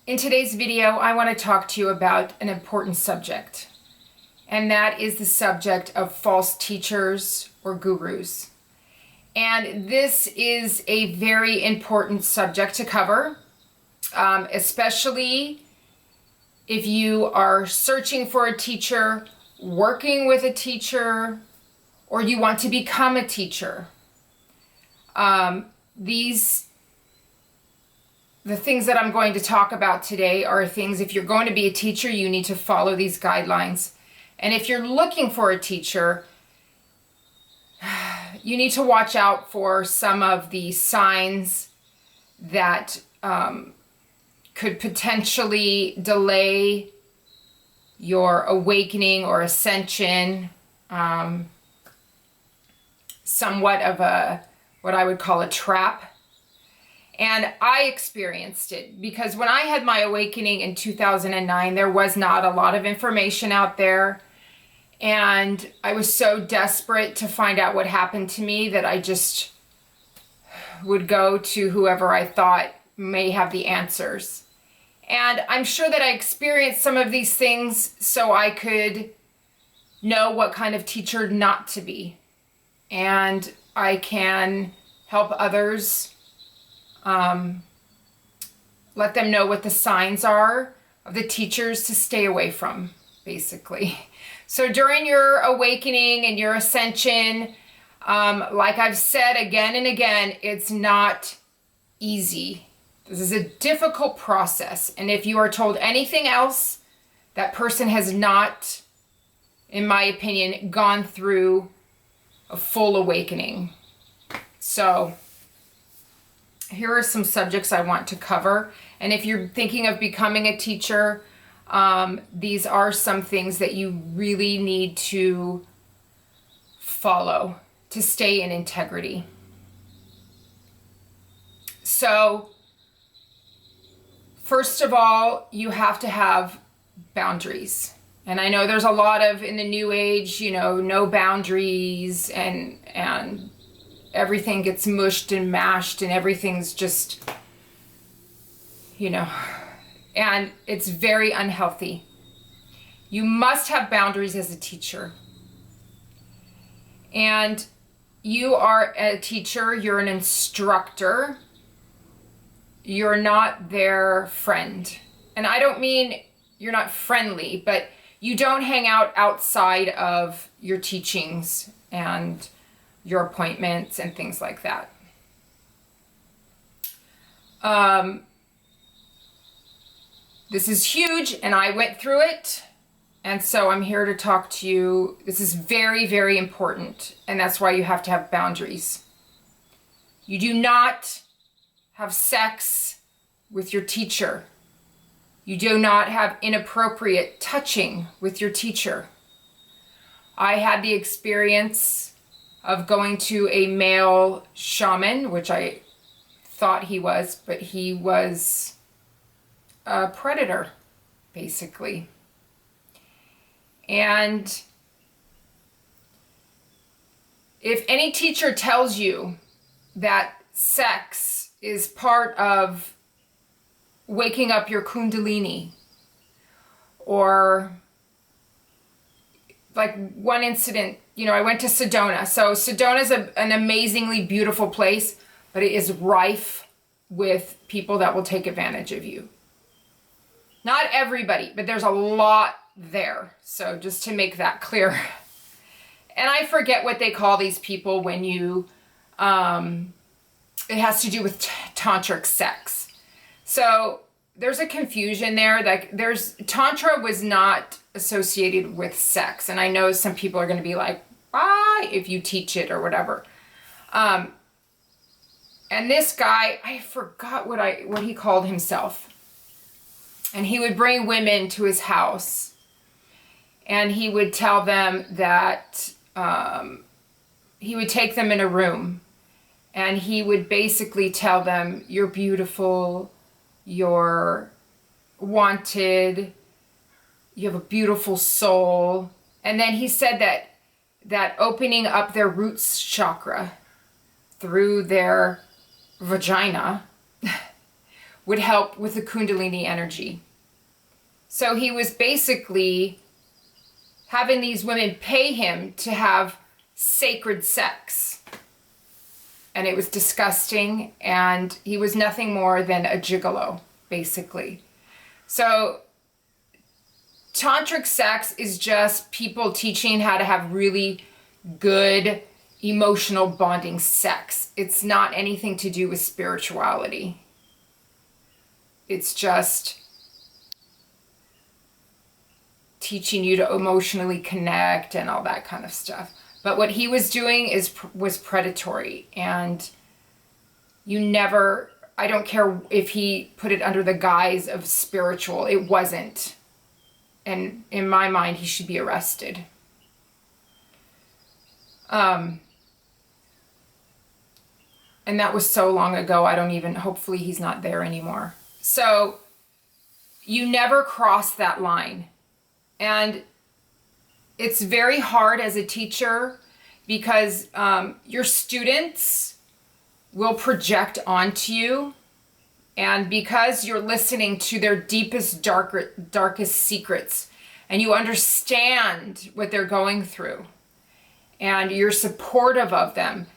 In today's video, I want to talk to you about an important subject, and that is the subject of false teachers or gurus. And this is a very important subject to cover, especially if you are searching for a teacher, working with a teacher, or you want to become a teacher. The things that I'm going to talk about today are things, if you're going to be a teacher, you need to follow these guidelines. And if you're looking for a teacher, you need to watch out for some of the signs that could potentially delay your awakening or ascension, somewhat of what I would call a trap. And I experienced it because when I had my awakening in 2009, there was not a lot of information out there. And I was so desperate to find out what happened to me that I just would go to whoever I thought may have the answers. And I'm sure that I experienced some of these things so I could know what kind of teacher not to be. And I can help others let them know what the signs are of the teachers to stay away from, basically. So during your awakening and your ascension, like I've said again and again, it's not easy. This is a difficult process. And if you are told anything else, that person has not, in my opinion, gone through a full awakening. So here are some subjects I want to cover. And if you're thinking of becoming a teacher, these are some things that you really need to follow to stay in integrity. So, first of all, you have to have boundaries. And I know there's a lot of, in the new age, no boundaries and everything gets mushed and mashed and everything's just, and it's very unhealthy. You must have boundaries as a teacher. And you are a teacher, you're an instructor, you're not their friend. And I don't mean you're not friendly, but you don't hang out outside of your teachings and your appointments and things like that. This is huge, and I went through it, and so I'm here to talk to you. This is very, very important, and that's why you have to have boundaries. You do not have sex with your teacher. You do not have inappropriate touching with your teacher. I had the experience of going to a male shaman, which I thought he was, but he was a predator, basically. And if any teacher tells you that sex is part of waking up your kundalini, or like one incident, I went to Sedona. So Sedona is an amazingly beautiful place, but it is rife with people that will take advantage of you. Not everybody, but there's a lot there. So just to make that clear. And I forget what they call these people when you, it has to do with tantric sex. So there's a confusion there. Like Tantra was not associated with sex. And I know some people are going to be like, why, if you teach it or whatever. And this guy, I forgot what he called himself. And he would bring women to his house. And he would tell them that he would take them in a room. And he would basically tell them, you're beautiful, you're wanted, you have a beautiful soul. And then he said that opening up their roots chakra through their vagina would help with the Kundalini energy. So he was basically having these women pay him to have sacred sex. And it was disgusting, and he was nothing more than a gigolo, basically. So tantric sex is just people teaching how to have really good emotional bonding sex. It's not anything to do with spirituality. It's just teaching you to emotionally connect and all that kind of stuff. But what he was doing was predatory, and you never, I don't care if he put it under the guise of spiritual, it wasn't. And in my mind, he should be arrested. And that was so long ago, hopefully he's not there anymore. So you never cross that line. And it's very hard as a teacher because your students will project onto you. And because you're listening to their deepest, darkest secrets, and you understand what they're going through, and you're supportive of them,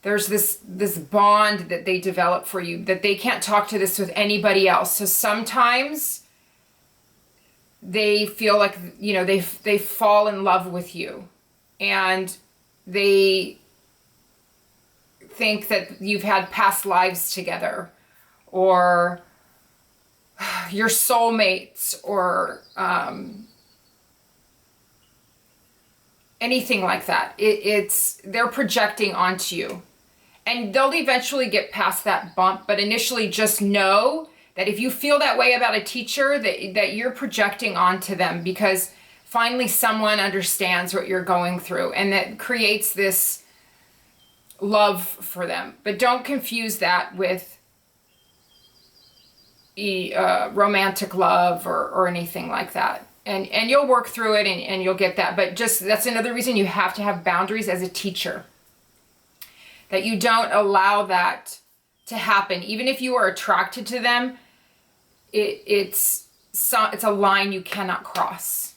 there's this bond that they develop for you that they can't talk to this with anybody else. So sometimes they feel like, you know, they fall in love with you, and they think that you've had past lives together, or your soulmates, or anything like that. They're projecting onto you, and they'll eventually get past that bump. But initially, just know that if you feel that way about a teacher, that you're projecting onto them, because finally someone understands what you're going through, and that creates this love for them. But don't confuse that with romantic love or anything like that. And you'll work through it, and you'll get that. But just, that's another reason you have to have boundaries as a teacher. That you don't allow that to happen. Even if you are attracted to them, it's a line you cannot cross.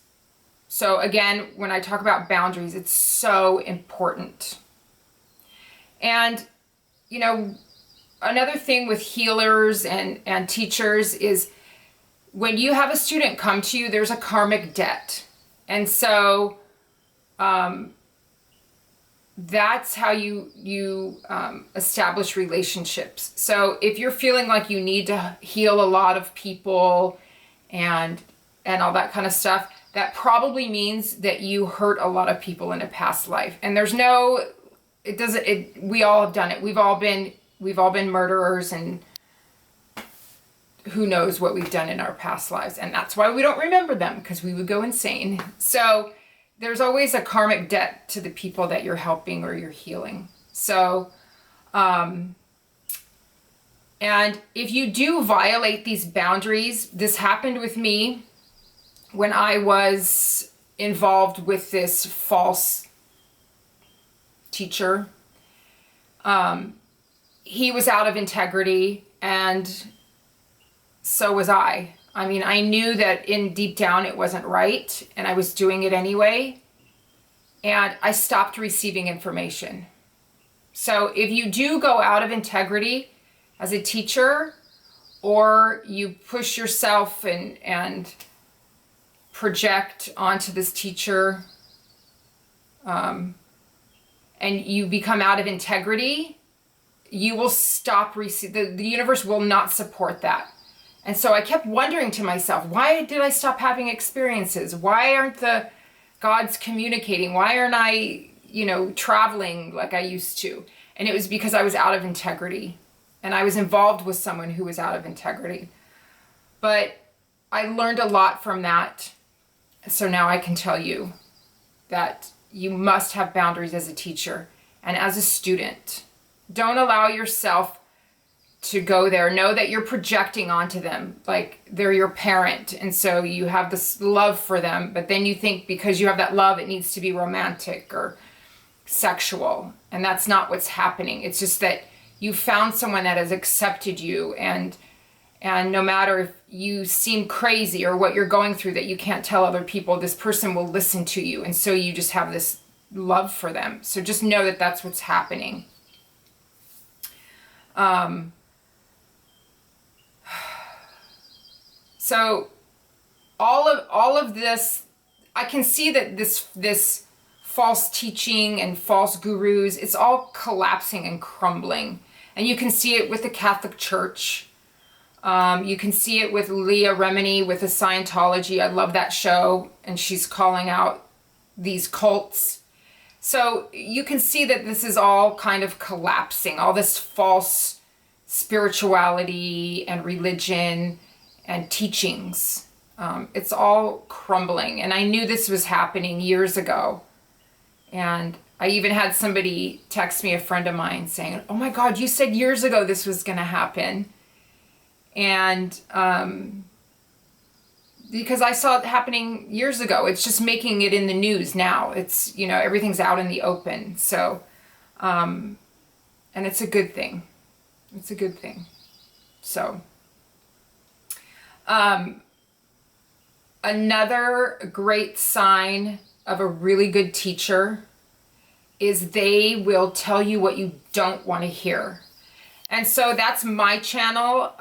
So again, when I talk about boundaries, it's so important. And, you know, another thing with healers and teachers is when you have a student come to you, there's a karmic debt. And so that's how you establish relationships. So if you're feeling like you need to heal a lot of people and all that kind of stuff, that probably means that you hurt a lot of people in a past life. And there's no, we all have done it. We've all been murderers, and who knows what we've done in our past lives. And that's why we don't remember them, because we would go insane. So there's always a karmic debt to the people that you're helping or you're healing. So, and if you do violate these boundaries, this happened with me when I was involved with this false teacher. He was out of integrity, and so was I. I mean, I knew that in deep down it wasn't right, and I was doing it anyway, and I stopped receiving information. So if you do go out of integrity as a teacher, or you push yourself and project onto this teacher, and you become out of integrity, you will stop receiving, the universe will not support that. And so I kept wondering to myself, why did I stop having experiences? Why aren't the gods communicating? Why aren't I, traveling like I used to? And it was because I was out of integrity, and I was involved with someone who was out of integrity. But I learned a lot from that. So now I can tell you that you must have boundaries as a teacher and as a student. Don't allow yourself to go there. Know that you're projecting onto them like they're your parent, and so you have this love for them, but then you think because you have that love it needs to be romantic or sexual, and that's not what's happening. It's just that you found someone that has accepted you and And no matter if you seem crazy or what you're going through that you can't tell other people, this person will listen to you. And so you just have this love for them. So just know that that's what's happening. So all of this, I can see that this false teaching and false gurus, it's all collapsing and crumbling. And you can see it with the Catholic Church. You can see it with Leah Remini with the Scientology. I love that show. And she's calling out these cults. So you can see that this is all kind of collapsing. All this false spirituality and religion and teachings. It's all crumbling. And I knew this was happening years ago. And I even had somebody text me, a friend of mine, saying, oh my God, you said years ago this was going to happen. And because I saw it happening years ago, it's just making it in the news now. It's, you know, everything's out in the open. So, and it's a good thing. It's a good thing. So, another great sign of a really good teacher is they will tell you what you don't want to hear. And so that's my channel.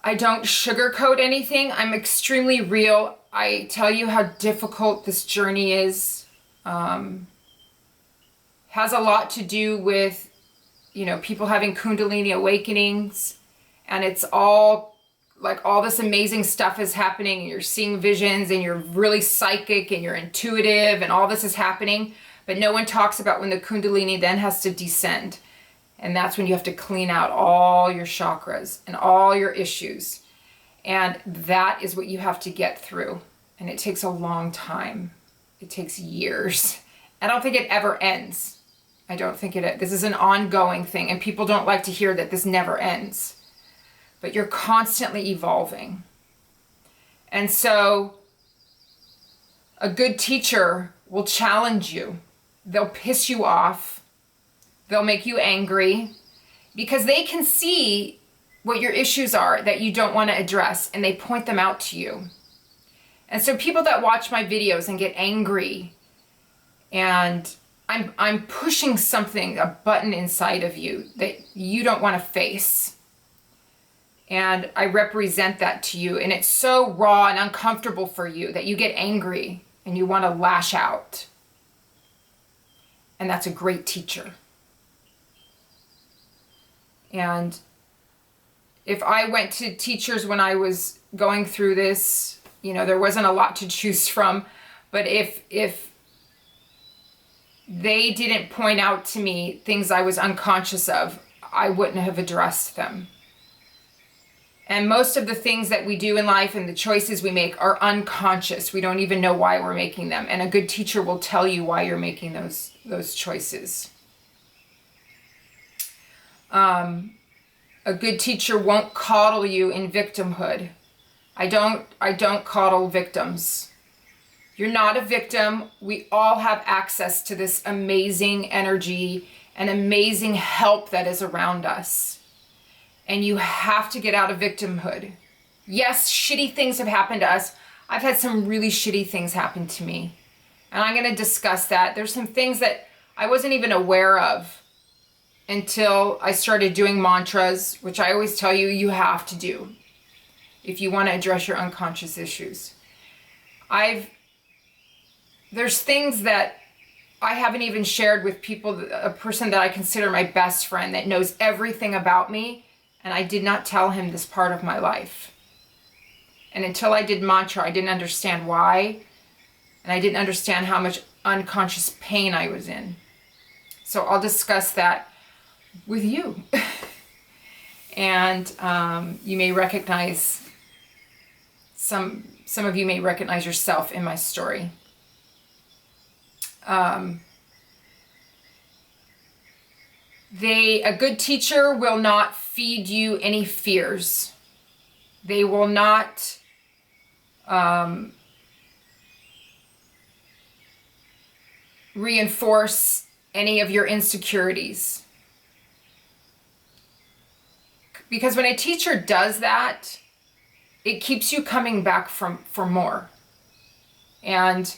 I don't sugarcoat anything. I'm extremely real. I tell you how difficult this journey is. Has a lot to do with, you know, people having Kundalini awakenings, and it's all like all this amazing stuff is happening, and you're seeing visions, and you're really psychic, and you're intuitive, and all this is happening, but no one talks about when the Kundalini then has to descend. And that's when you have to clean out all your chakras and all your issues. And that is what you have to get through. And it takes a long time. It takes years. I don't think it ever ends. I don't think this is an ongoing thing. And people don't like to hear that this never ends. But you're constantly evolving. And so a good teacher will challenge you. They'll piss you off. They'll make you angry because they can see what your issues are that you don't want to address, and they point them out to you. And so people that watch my videos and get angry, and I'm pushing something, a button inside of you that you don't want to face. And I represent that to you, and it's so raw and uncomfortable for you that you get angry and you want to lash out. And that's a great teacher. And if I went to teachers when I was going through this, you know, there wasn't a lot to choose from. But if they didn't point out to me things I was unconscious of, I wouldn't have addressed them. And most of the things that we do in life and the choices we make are unconscious. We don't even know why we're making them. And a good teacher will tell you why you're making those choices. A good teacher won't coddle you in victimhood. I don't coddle victims. You're not a victim. We all have access to this amazing energy and amazing help that is around us. And you have to get out of victimhood. Yes, shitty things have happened to us. I've had some really shitty things happen to me. And I'm going to discuss that. There's some things that I wasn't even aware of until I started doing mantras, which I always tell you, you have to do if you want to address your unconscious issues. There's things that I haven't even shared with people, a person that I consider my best friend that knows everything about me, and I did not tell him this part of my life. And until I did mantra, I didn't understand why, and I didn't understand how much unconscious pain I was in. So I'll discuss that with you. And you may recognize, some of you may recognize yourself in my story. A good teacher will not feed you any fears. They will not reinforce any of your insecurities. Because when a teacher does that, it keeps you coming back for more. And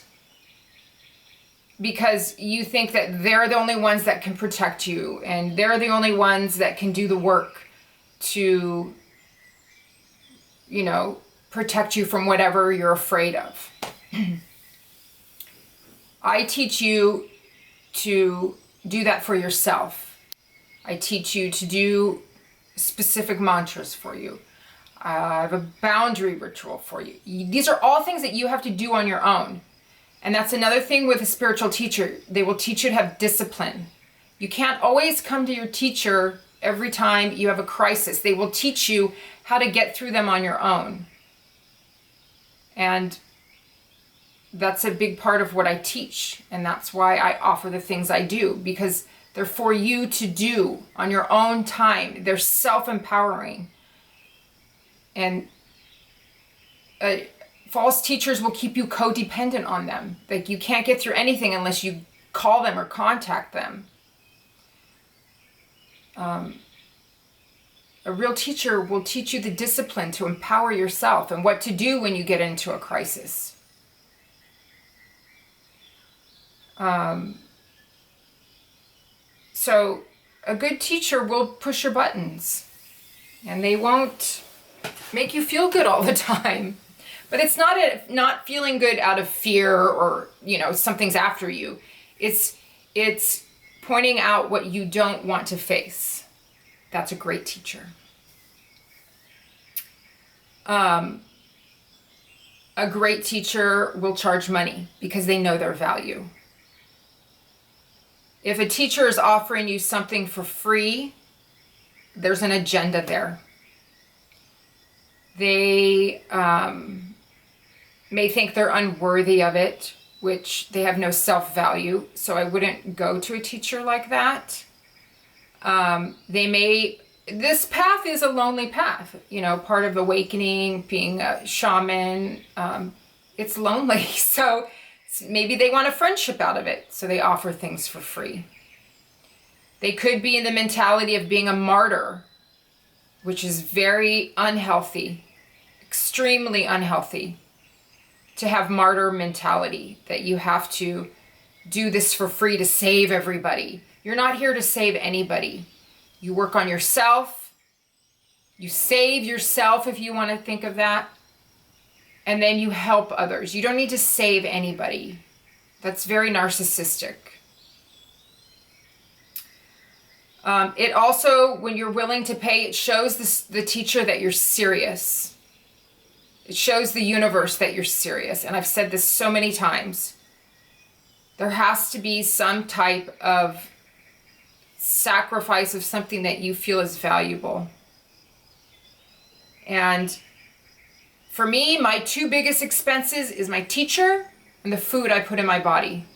because you think that they're the only ones that can protect you, and they're the only ones that can do the work to, you know, protect you from whatever you're afraid of. I teach you to do that for yourself. I teach you to do specific mantras for you. I have a boundary ritual for you. These are all things that you have to do on your own. And that's another thing with a spiritual teacher. They will teach you to have discipline. You can't always come to your teacher every time you have a crisis. They will teach you how to get through them on your own. And that's a big part of what I teach. And that's why I offer the things I do, because they're for you to do on your own time. They're self-empowering. And false teachers will keep you codependent on them. Like, you can't get through anything unless you call them or contact them. A real teacher will teach you the discipline to empower yourself and what to do when you get into a crisis. So a good teacher will push your buttons, and they won't make you feel good all the time. But it's not feeling good out of fear or, you know, something's after you. It's pointing out what you don't want to face. That's a great teacher. A great teacher will charge money because they know their value. If a teacher is offering you something for free, there's an agenda there. They may think they're unworthy of it, which they have no self-value. So I wouldn't go to a teacher like that. This path is a lonely path, you know, part of awakening, being a shaman. It's lonely. So maybe they want a friendship out of it. So they offer things for free. They could be in the mentality of being a martyr, which is very unhealthy, extremely unhealthy, to have martyr mentality, that you have to do this for free to save everybody. You're not here to save anybody. You work on yourself. You save yourself, if you want to think of that. And then you help others. You don't need to save anybody. That's very narcissistic. It also, when you're willing to pay, it shows the teacher that you're serious. It shows the universe that you're serious. And I've said this so many times. There has to be some type of sacrifice of something that you feel is valuable. And for me, my two biggest expenses is my teacher and the food I put in my body.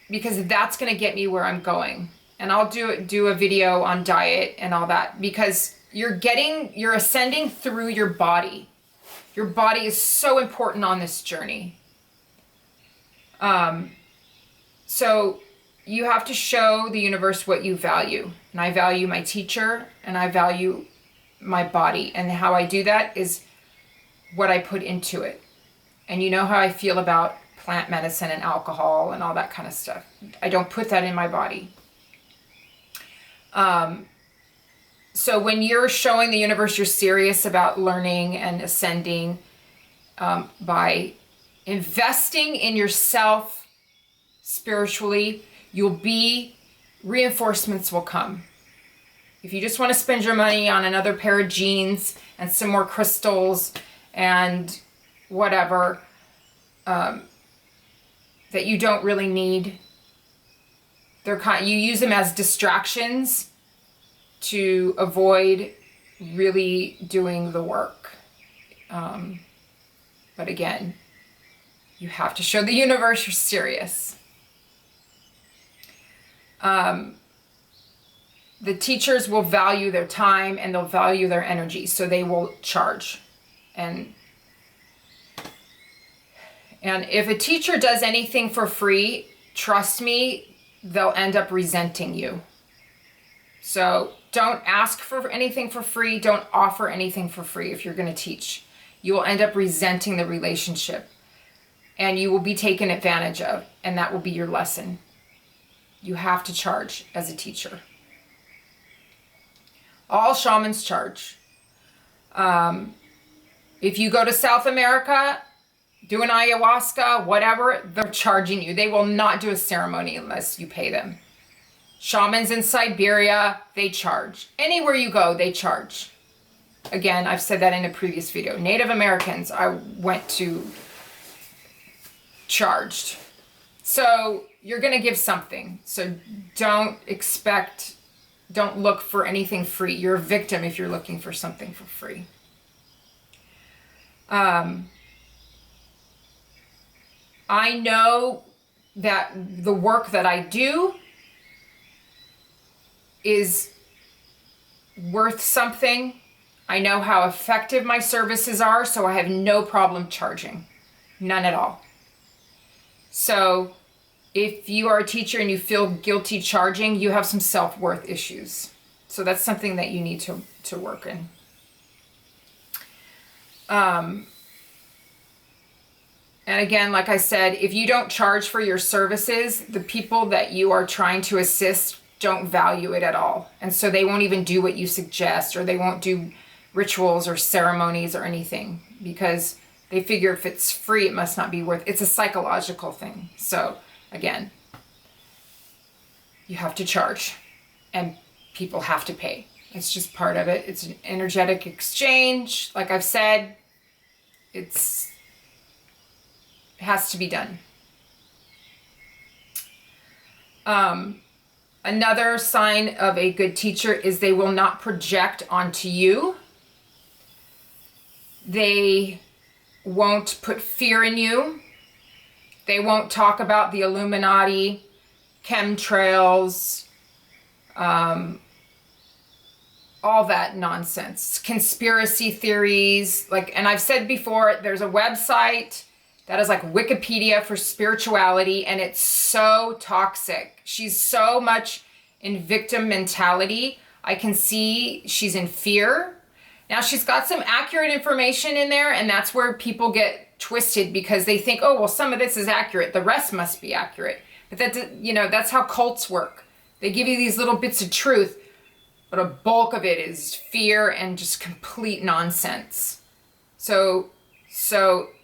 Because that's going to get me where I'm going. And I'll do a video on diet and all that, because you're ascending through your body. Your body is so important on this journey. So you have to show the universe what you value. And I value my teacher, and I value my body. And how I do that is what I put into it. And you know how I feel about plant medicine and alcohol and all that kind of stuff. I don't put that in my body. So when you're showing the universe you're serious about learning and ascending, by investing in yourself spiritually, reinforcements will come. If you just want to spend your money on another pair of jeans and some more crystals and whatever, that you don't really need, you use them as distractions to avoid really doing the work. But again, you have to show the universe you're serious. The teachers will value their time and they'll value their energy, so they will charge. And if a teacher does anything for free, trust me, they'll end up resenting you. So don't ask for anything for free. Don't offer anything for free if you're going to teach. You will end up resenting the relationship and you will be taken advantage of, and that will be your lesson. You have to charge as a teacher. All shamans charge. If you go to South America, do an ayahuasca, whatever, they're charging you. They will not do a ceremony unless you pay them. Shamans in Siberia, they charge. Anywhere you go, they charge. Again, I've said that in a previous video. Native Americans, I went to charged. So you're going to give something. So don't look for anything free. You're a victim if you're looking for something for free. I know that the work that I do is worth something. I know how effective my services are, so I have no problem charging. None at all. So if you are a teacher and you feel guilty charging, you have some self-worth issues. So that's something that you need to work in. And again, like I said, if you don't charge for your services, the people that you are trying to assist don't value it at all. And so they won't even do what you suggest, or they won't do rituals or ceremonies or anything, because they figure if it's free, it must not be worth it. It's a psychological thing. So again, you have to charge and people have to pay. It's just part of it. It's an energetic exchange. Like I've said, it has to be done. Another sign of a good teacher is they will not project onto you. They won't put fear in you. They won't talk about the Illuminati, chemtrails, all that nonsense, conspiracy theories. And I've said before, there's a website that is like Wikipedia for spirituality, and it's so toxic. She's so much in victim mentality. I can see she's in fear. Now, she's got some accurate information in there, and that's where people get twisted because they think, oh, well, some of this is accurate. The rest must be accurate. But that's how cults work. They give you these little bits of truth, but a bulk of it is fear and just complete nonsense. So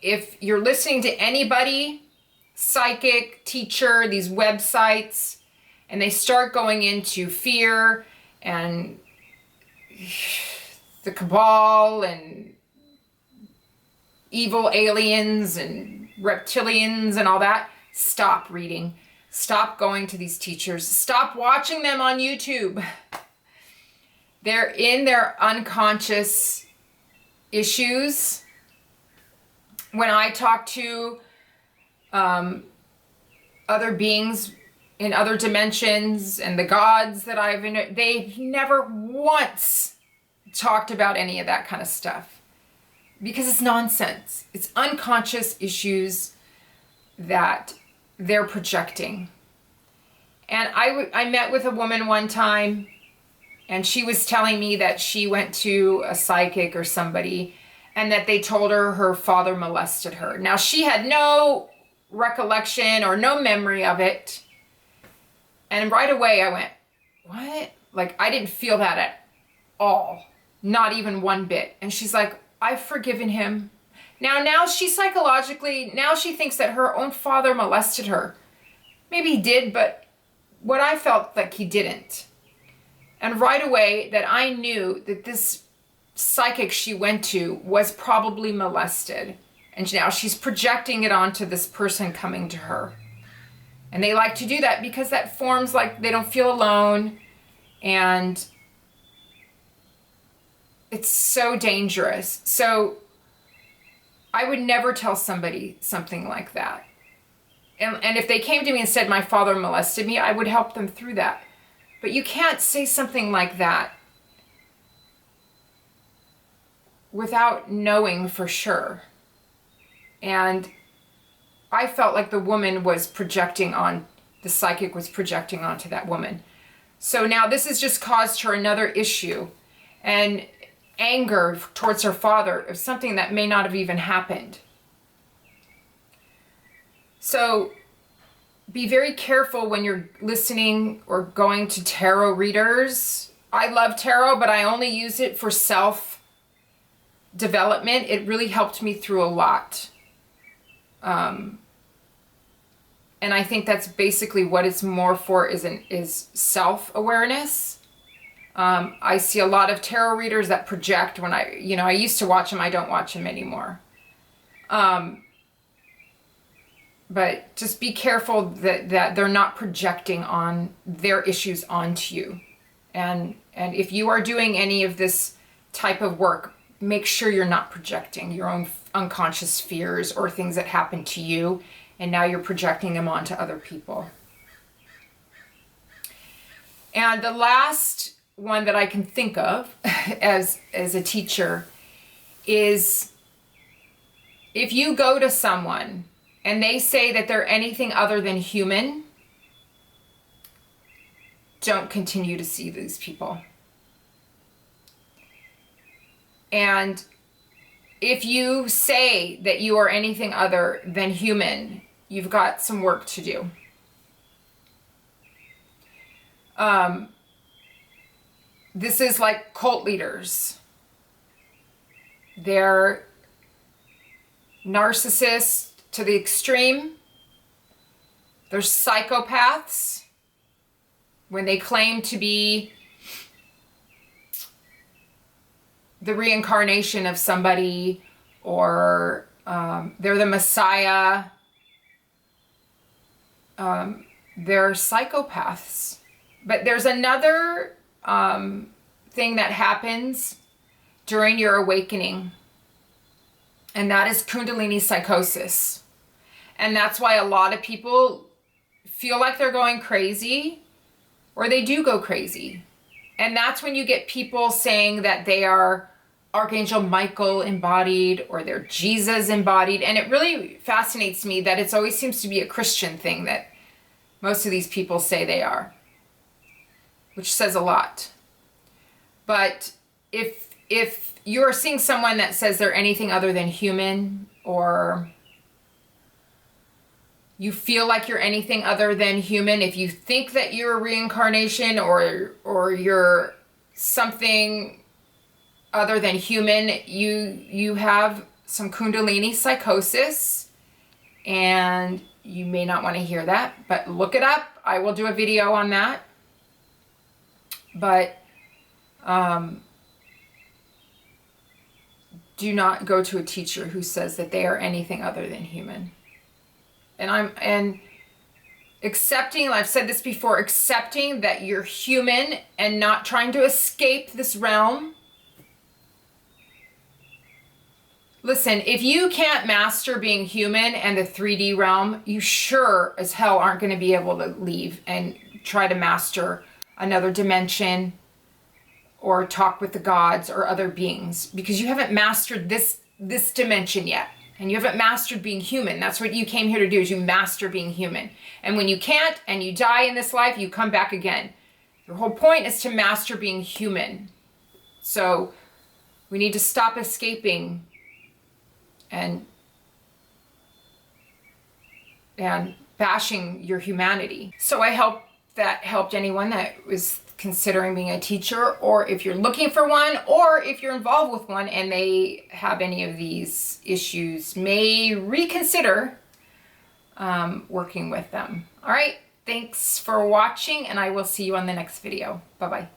if you're listening to anybody, psychic, teacher, these websites, and they start going into fear and the cabal and evil aliens and reptilians and all that, stop reading. Stop going to these teachers. Stop watching them on YouTube. They're in their unconscious issues. When I talk to other beings in other dimensions and the gods that they've never once talked about any of that kind of stuff because it's nonsense. It's unconscious issues that they're projecting. And I met with a woman one time, and she was telling me that she went to a psychic or somebody and that they told her father molested her. Now, she had no recollection or no memory of it. And right away I went, what? I didn't feel that at all. Not even one bit. And she's like, I've forgiven him. Now she psychologically, now she thinks that her own father molested her. Maybe he did, but what I felt like he didn't. And right away that I knew that this psychic she went to was probably molested. And now she's projecting it onto this person coming to her. And they like to do that because that forms like they don't feel alone. And it's so dangerous. So I would never tell somebody something like that. And if they came to me and said, my father molested me, I would help them through that. But you can't say something like that without knowing for sure. And I felt like the woman was projecting on, the psychic was projecting onto that woman. So now this has just caused her another issue and anger towards her father of something that may not have even happened. So be very careful when you're listening or going to tarot readers. I love tarot, but I only use it for self-development. It really helped me through a lot. And I think that's basically what it's more for, is self-awareness. I see a lot of tarot readers that project when I used to watch them. I don't watch them anymore. But just be careful that they're not projecting on their issues onto you. And if you are doing any of this type of work, make sure you're not projecting your own unconscious fears or things that happened to you, and now you're projecting them onto other people. And the last one that I can think of as a teacher is, if you go to someone and they say that they're anything other than human, don't continue to see these people. And if you say that you are anything other than human, you've got some work to do. This is like cult leaders. They're narcissists to the extreme. They're psychopaths when they claim to be the reincarnation of somebody, or they're the Messiah. They're psychopaths. But there's another thing that happens during your awakening, and that is Kundalini psychosis. And that's why a lot of people feel like they're going crazy, or they do go crazy. And that's when you get people saying that they are Archangel Michael embodied, or they're Jesus embodied. And it really fascinates me that it always seems to be a Christian thing that most of these people say they are, which says a lot. But if you're seeing someone that says they're anything other than human, or you feel like you're anything other than human, if you think that you're a reincarnation, or you're something other than human, you have some Kundalini psychosis, and you may not want to hear that, but look it up. I will do a video on that. But do not go to a teacher who says that they are anything other than human. And accepting, I've said this before, accepting that you're human and not trying to escape this realm. Listen, if you can't master being human and the 3D realm, you sure as hell aren't going to be able to leave and try to master another dimension or talk with the gods or other beings, because you haven't mastered this dimension yet. And you haven't mastered being human. That's what you came here to do, is you master being human. And when you can't and you die in this life, you come back again. Your whole point is to master being human. So we need to stop escaping and bashing your humanity. So I hope that helped anyone that was considering being a teacher, or if you're looking for one, or if you're involved with one and they have any of these issues, may reconsider working with them. All right, thanks for watching, and I will see you on the next video. Bye-bye.